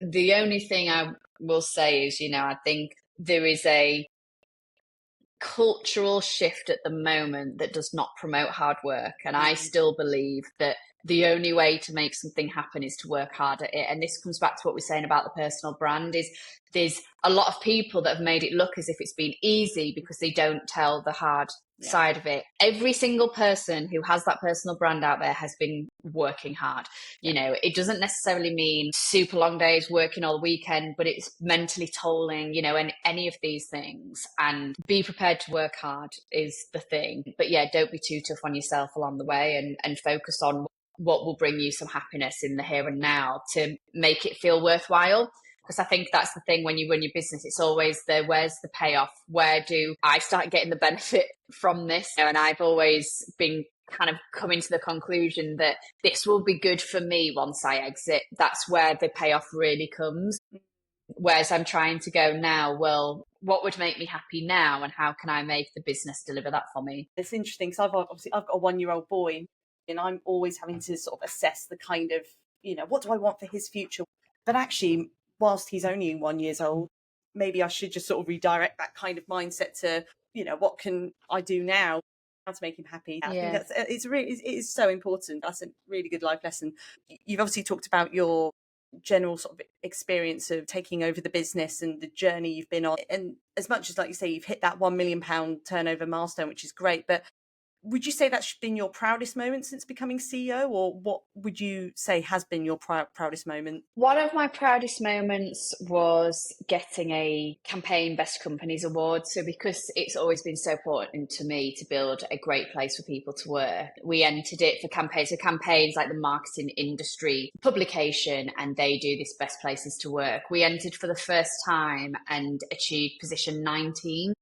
The only thing I will say is, I think there is cultural shift at the moment that does not promote hard work. And I still believe that the only way to make something happen is to work hard at it. And this comes back to what we're saying about the personal brand, is there's a lot of people that have made it look as if it's been easy because they don't tell the hard side of it. Every single person who has that personal brand out there has been working hard. You know, it doesn't necessarily mean super long days working all the weekend, but it's mentally tolling, you know, and any of these things. And be prepared to work hard is the thing. But yeah, don't be too tough on yourself along the way, and focus on what will bring you some happiness in the here and now to make it feel worthwhile. Because I think that's the thing when you run your business, it's always where's the payoff? Where do I start getting the benefit from this? And I've always been kind of coming to the conclusion that this will be good for me once I exit. That's where the payoff really comes. Whereas I'm trying to go now, well, what would make me happy now, and how can I make the business deliver that for me? It's interesting because I've got a 1-year-old boy, and I'm always having to sort of assess the kind of, you know, what do I want for his future? But actually, whilst he's only 1 year old, maybe I should just sort of redirect that kind of mindset to, you know, what can I do now to make him happy? I think it is so important. That's a really good life lesson. You've obviously talked about your general sort of experience of taking over the business and the journey you've been on. And as much as, like you say, you've hit that £1 million turnover milestone, which is great, but would you say that's been your proudest moment since becoming CEO, or what would you say has been your proudest moment? One of my proudest moments was getting a Campaign Best Companies Award. So because it's always been so important to me to build a great place for people to work, we entered it for campaigns. So campaigns like the marketing industry publication, and they do this Best Places to Work. We entered for the first time and achieved position 19.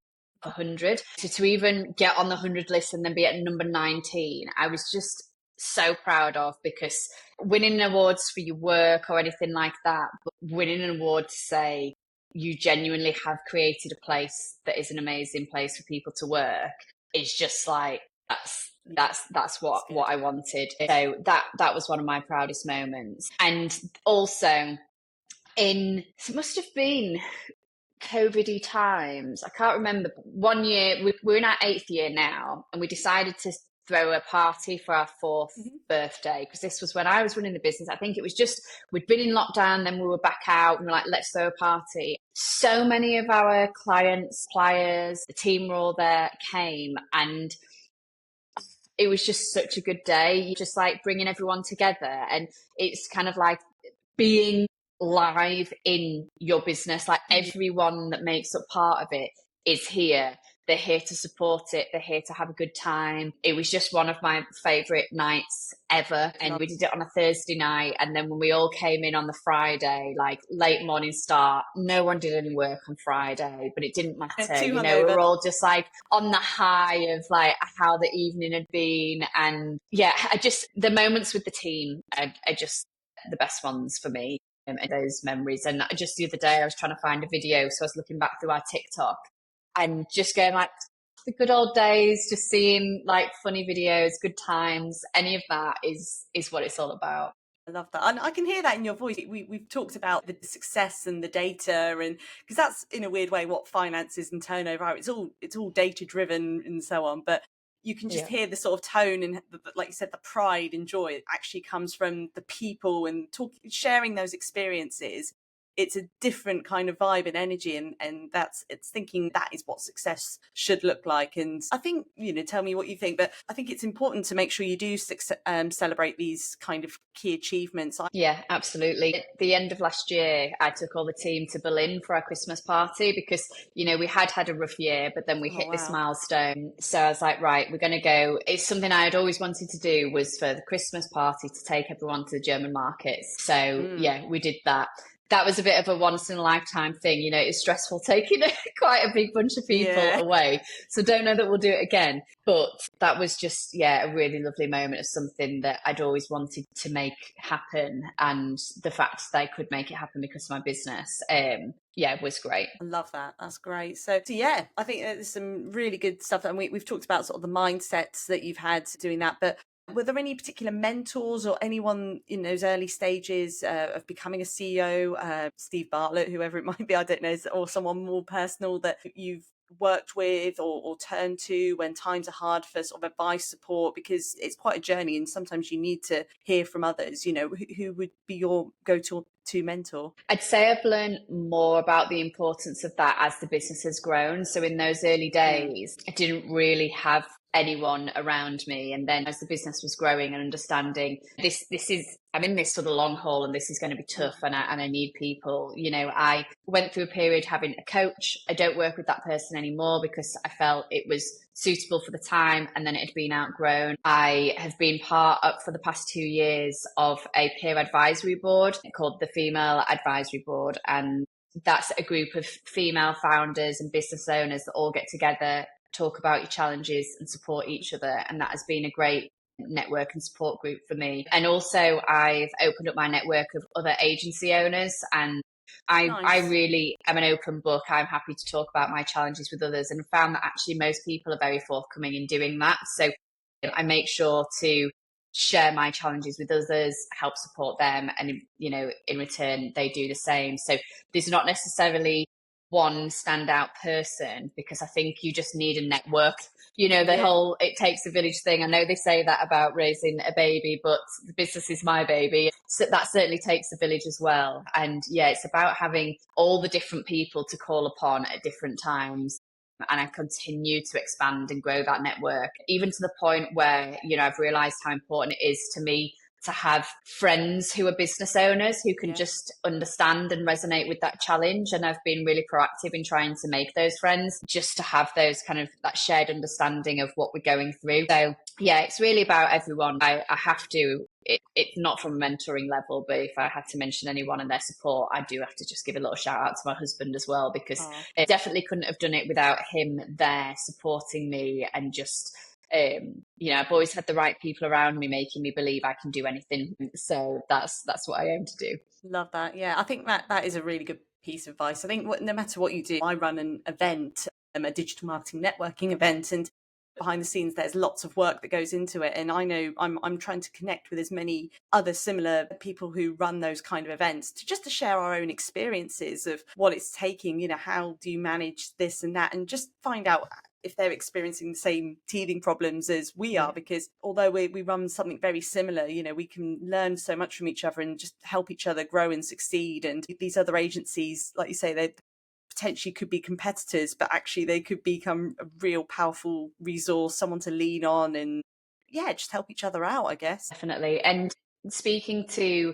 100. So to even get on the 100 list and then be at number 19, I was just so proud of, because winning awards for your work or anything like that, but winning an award to say you genuinely have created a place that is an amazing place for people to work is just like, that's what I wanted. So that was one of my proudest moments. And also it must have been COVID-y times. I can't remember. One year, we're in our 8th year now, and we decided to throw a party for our 4th birthday, because this was when I was running the business. I think it was just, we'd been in lockdown, then we were back out, and we're like, let's throw a party. So many of our clients, suppliers, the team were all there, came, and it was just such a good day. You just like bringing everyone together, and it's kind of like being live in your business. Like everyone that makes up part of it is here. They're here to support it. They're here to have a good time. It was just one of my favorite nights ever. And we did it on a Thursday night. And then when we all came in on the Friday, like late morning start, no one did any work on Friday, but it didn't matter. You know, we were all just like on the high of like how the evening had been. And yeah, the moments with the team are just the best ones for me. And those memories. And just the other day I was trying to find a video, so I was looking back through our TikTok and just going like, the good old days, just seeing like funny videos, good times. Any of that is what it's all about. I love that. And I can hear that in your voice. We've talked about the success and the data, and because that's in a weird way what finances and turnover are. It's all data driven and so on, but you can just hear the sort of tone and, like you said, the pride and joy actually comes from the people and sharing those experiences. It's a different kind of vibe and energy, and it's thinking that is what success should look like. And I think, you know, tell me what you think, but I think it's important to make sure you do celebrate these kind of key achievements. Yeah, absolutely. At the end of last year, I took all the team to Berlin for our Christmas party because, you know, we had a rough year, but then we hit this milestone. So I was like, right, we're going to go. It's something I had always wanted to do, was for the Christmas party to take everyone to the German markets. So yeah, we did that. That was a bit of a once in a lifetime thing. You know, it's stressful taking quite a big bunch of people away. So don't know that we'll do it again. But that was just, a really lovely moment of something that I'd always wanted to make happen. And the fact that I could make it happen because of my business, was great. I love that. That's great. So yeah, I think there's some really good stuff. And we've talked about sort of the mindsets that you've had doing that. But were there any particular mentors or anyone in those early stages of becoming a CEO, Steve Bartlett, whoever it might be, I don't know, or someone more personal that you've worked with or turn to when times are hard for sort of advice, support? Because it's quite a journey and sometimes you need to hear from others. Who would be your go-to mentor? I'd say I've learned more about the importance of that as the business has grown. So in those early days, I didn't really have anyone around me. And then as the business was growing and understanding I'm in this for the long haul and this is going to be tough and I need people. I went through a period having a coach. I don't work with that person anymore because I felt it was suitable for the time and then it had been outgrown. I have been part of, for the past 2 years, of a peer advisory board called the Female Advisory Board. And that's a group of female founders and business owners that all get together, talk about your challenges and support each other. And that has been a great network and support group for me. And also I've opened up my network of other agency owners, and I really am an open book. I'm happy to talk about my challenges with others, and found that actually most people are very forthcoming in doing that. So I make sure to share my challenges with others, help support them, and in return they do the same. So there's not necessarily one standout person, because I think you just need a network. The whole it takes a village thing. I know they say that about raising a baby, but the business is my baby. So that certainly takes a village as well. And it's about having all the different people to call upon at different times. And I continue to expand and grow that network, even to the point where, I've realized how important it is to me to have friends who are business owners who can just understand and resonate with that challenge. And I've been really proactive in trying to make those friends, just to have those kind of that shared understanding of what we're going through. So it's really about everyone. I have to, it's not from a mentoring level, but if I had to mention anyone and their support, I do have to just give a little shout out to my husband as well, because I definitely couldn't have done it without him there supporting me. And just I've always had the right people around me making me believe I can do anything. So that's what I aim to do. Love that. Yeah, I think that is a really good piece of advice. I think no matter what you do, I run an event, a digital marketing networking event, and behind the scenes there's lots of work that goes into it. And I know I'm trying to connect with as many other similar people who run those kind of events to share our own experiences of what it's taking, how do you manage this and that, and just find out if they're experiencing the same teething problems as we are, because although we run something very similar, we can learn so much from each other and just help each other grow and succeed. And these other agencies, like you say, they potentially could be competitors, but actually they could become a real powerful resource, someone to lean on, and just help each other out, I guess. Definitely. And speaking to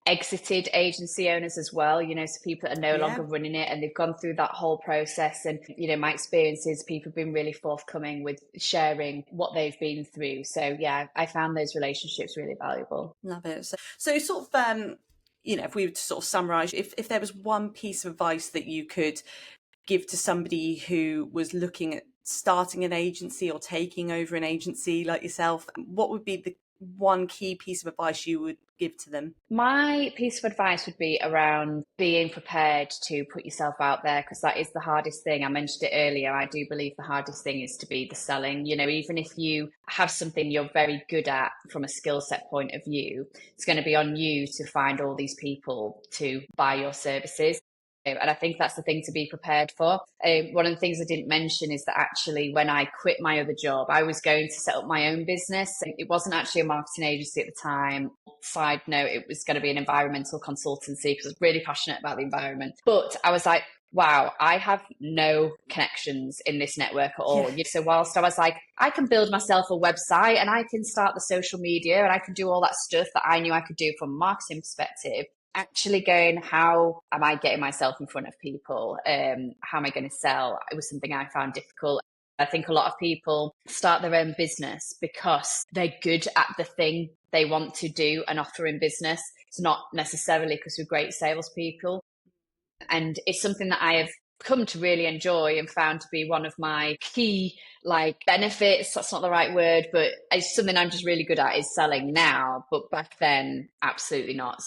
exited agency owners as well, so people that are no longer running it and they've gone through that whole process, and my experience is people have been really forthcoming with sharing what they've been through. So I found those relationships really valuable. Love it. So sort of if we were to sort of summarize, if there was one piece of advice that you could give to somebody who was looking at starting an agency or taking over an agency like yourself, what would be the one key piece of advice you would give to them? My piece of advice would be around being prepared to put yourself out there, because that is the hardest thing. I mentioned it earlier. I do believe the hardest thing is to be the selling. Even if you have something you're very good at from a skill set point of view, it's going to be on you to find all these people to buy your services. And I think that's the thing to be prepared for. One of the things I didn't mention is that actually when I quit my other job, I was going to set up my own business. It wasn't actually a marketing agency at the time. Side note, it was going to be an environmental consultancy because I was really passionate about the environment. But I was like, wow, I have no connections in this network at all. So whilst I was like, I can build myself a website and I can start the social media and I can do all that stuff that I knew I could do from a marketing perspective, actually going, how am I getting myself in front of people? How am I going to sell? It was something I found difficult. I think a lot of people start their own business because they're good at the thing they want to do and offer in business. It's not necessarily because we're great salespeople. And it's something that I have come to really enjoy and found to be one of my key benefits. That's not the right word, but it's something I'm just really good at is selling now. But back then, absolutely not.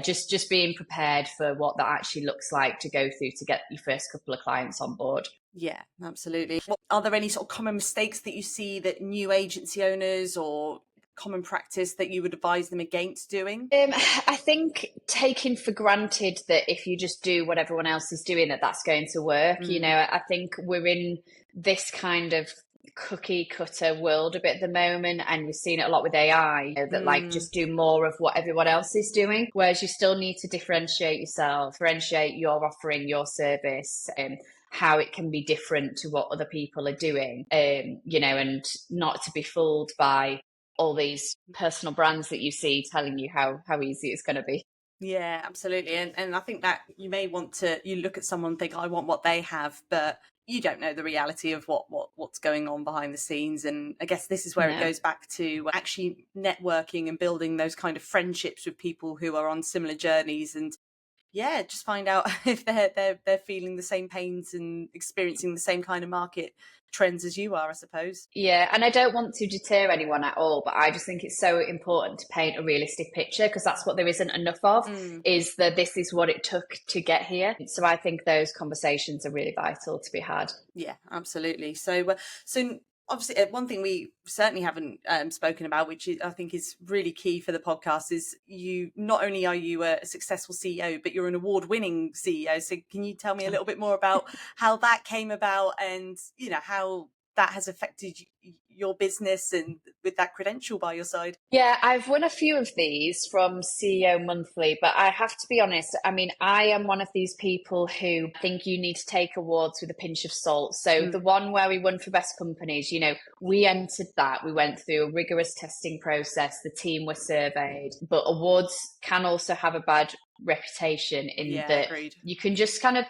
Just being prepared for what that actually looks like to go through to get your first couple of clients on board. Yeah, absolutely. Are there any sort of common mistakes that you see that new agency owners or common practice that you would advise them against doing? I think taking for granted that if you just do what everyone else is doing, that's going to work. I think we're in this kind of cookie cutter world a bit at the moment, and we've seen it a lot with AI, that like just do more of what everyone else is doing, whereas you still need to differentiate yourself, differentiate your offering, your service, how it can be different to what other people are doing, and not to be fooled by all these personal brands that you see telling you how easy it's going to be. Yeah, absolutely. And I think that you may want to, you look at someone and think, I want what they have, but you don't know the reality of what's going on behind the scenes. And I guess this is where it goes back to actually networking and building those kind of friendships with people who are on similar journeys, and just find out if they're feeling the same pains and experiencing the same kind of market trends as you are, I suppose. Yeah, and I don't want to deter anyone at all, but I just think it's so important to paint a realistic picture, because that's what there isn't enough of, is that this is what it took to get here. So I think those conversations are really vital to be had. Yeah, absolutely. So obviously, one thing we certainly haven't spoken about, which I think is really key for the podcast, is you not only are you a successful CEO, but you're an award-winning CEO. So can you tell me a little bit more about how that came about, and how that has affected your business, and with that credential by your side? Yeah, I've won a few of these from CEO Monthly, but I have to be honest. I mean, I am one of these people who think you need to take awards with a pinch of salt. So the one where we won for Best Companies, we entered that. We went through a rigorous testing process. The team were surveyed, but awards can also have a bad reputation in that Agreed. you can just kind of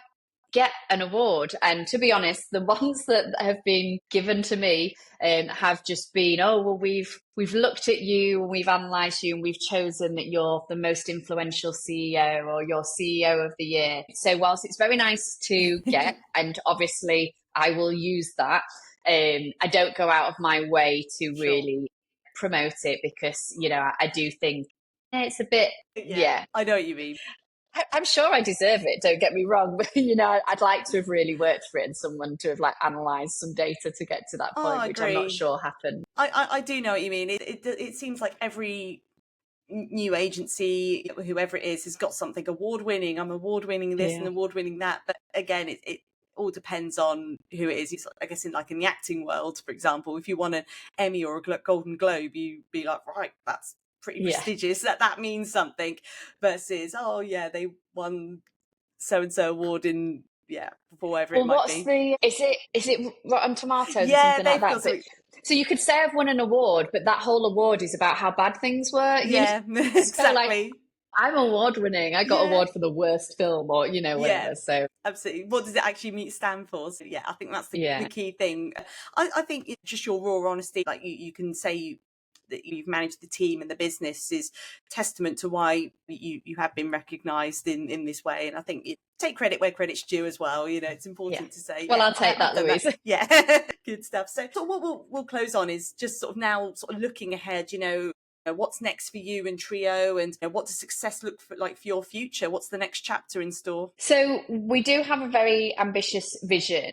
get an award. And to be honest, the ones that have been given to me have just been, oh, well, we've looked at you and we've analysed you and we've chosen that you're the most influential CEO, or you're CEO of the year. So whilst it's very nice to get, and obviously I will use that, I don't go out of my way to really promote it, because, I do think it's a bit, I know what you mean. I'm sure I deserve it, don't get me wrong, but I'd like to have really worked for it, and someone to have analysed some data to get to that point, which I'm not sure happened. I do know what you mean. It seems like every new agency, whoever it is, has got something award winning. I'm award winning this and award winning that. But again, it all depends on who it is. I guess in the acting world, for example, if you won an Emmy or a Golden Globe, you'd be like, right, that's pretty prestigious. That means something. Versus, oh yeah, they won so and so award in for whatever it might be. Is it Rotten Tomatoes or something like that? So you could say I've won an award, but that whole award is about how bad things were. Exactly. So I'm award winning. I got award for the worst film, or whatever. So absolutely. What does it actually stand for? So, I think that's the key thing. I think it's just your raw honesty. Like you can say that you've managed the team and the business is testament to why you have been recognised in this way. And I think take credit where credit's due as well. It's important to say. Well, I'll take that, Louise. Good stuff. So what we'll close on is just sort of now looking ahead. What's next for you and Trio, and what does success look like for your future? What's the next chapter in store? So we do have a very ambitious vision.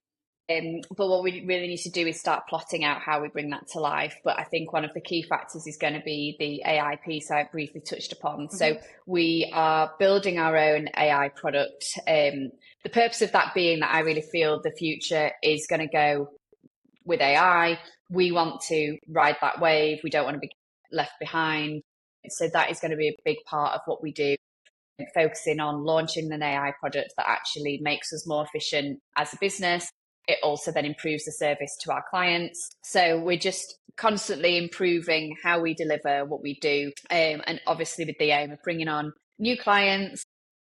But what we really need to do is start plotting out how we bring that to life. But I think one of the key factors is going to be the AI piece I briefly touched upon. So we are building our own AI product. The purpose of that being that I really feel the future is going to go with AI. We want to ride that wave. We don't want to be left behind. So that is going to be a big part of what we do, focusing on launching an AI product that actually makes us more efficient as a business. It also then improves the service to our clients. So we're just constantly improving how we deliver what we do. And obviously with the aim of bringing on new clients,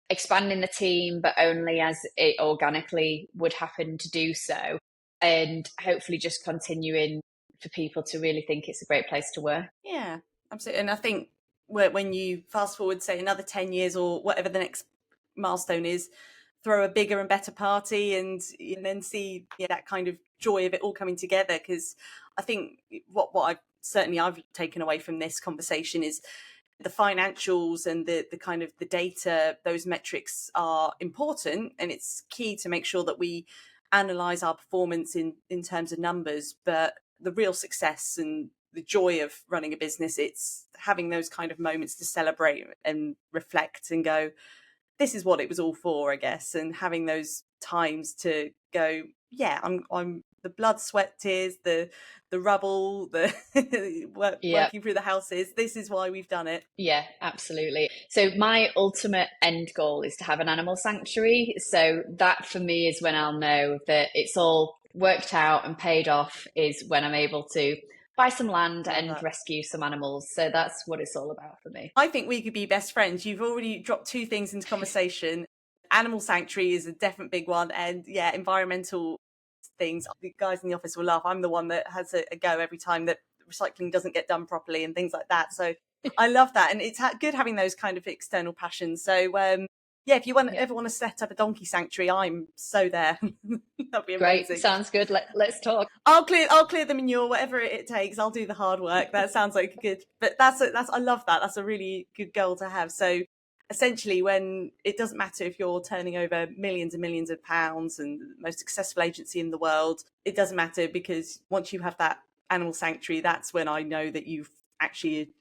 expanding the team, but only as it organically would happen to do so. And hopefully just continuing for people to really think it's a great place to work. Yeah, absolutely. And I think when you fast forward, say another 10 years or whatever the next milestone is, throw a bigger and better party and then see that kind of joy of it all coming together. Because I think what I've taken away from this conversation is the financials and the kind of the data. Those metrics are important, and it's key to make sure that we analyze our performance in terms of numbers. But the real success and the joy of running a business. It's having those kind of moments to celebrate and reflect and go, this is what it was all for, I guess, and having those times to go, yeah, I'm the blood, sweat, tears, the rubble, the Yeah. working through the houses. This is why we've done it. Yeah, absolutely. So my ultimate end goal is to have an animal sanctuary. So that for me is when I'll know that it's all worked out and paid off, is when I'm able to buy some land and rescue some animals. So that's what it's all about for me. I think we could be best friends. You've already dropped two things into conversation. Animal sanctuary is a definite big one, and yeah, environmental things. The guys in the office will laugh. I'm the one that has a go every time that recycling doesn't get done properly and things like that. So I love that, and it's good having those kind of external passions. So yeah, if you ever want to set up a donkey sanctuary, I'm so there. That'd be amazing. Great, sounds good. Let's talk. I'll clear the manure, whatever it takes. I'll do the hard work. That sounds like good. But that's I love that. That's a really good goal to have. So essentially, when it doesn't matter if you're turning over millions and millions of pounds and the most successful agency in the world, it doesn't matter, because once you have that animal sanctuary, that's when I know that you've actually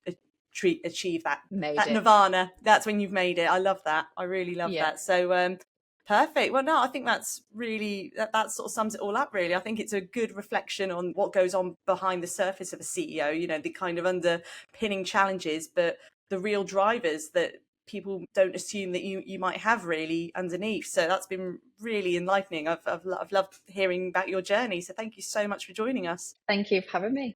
achieved that nirvana. That's when you've made it. I love that. I really love that. So perfect. Well, no, I think that's really, that sort of sums it all up, really. I think it's a good reflection on what goes on behind the surface of a CEO, you know, the kind of underpinning challenges, but the real drivers that people don't assume that you might have really underneath. So that's been really enlightening. I've loved hearing about your journey. So thank you so much for joining us. Thank you for having me.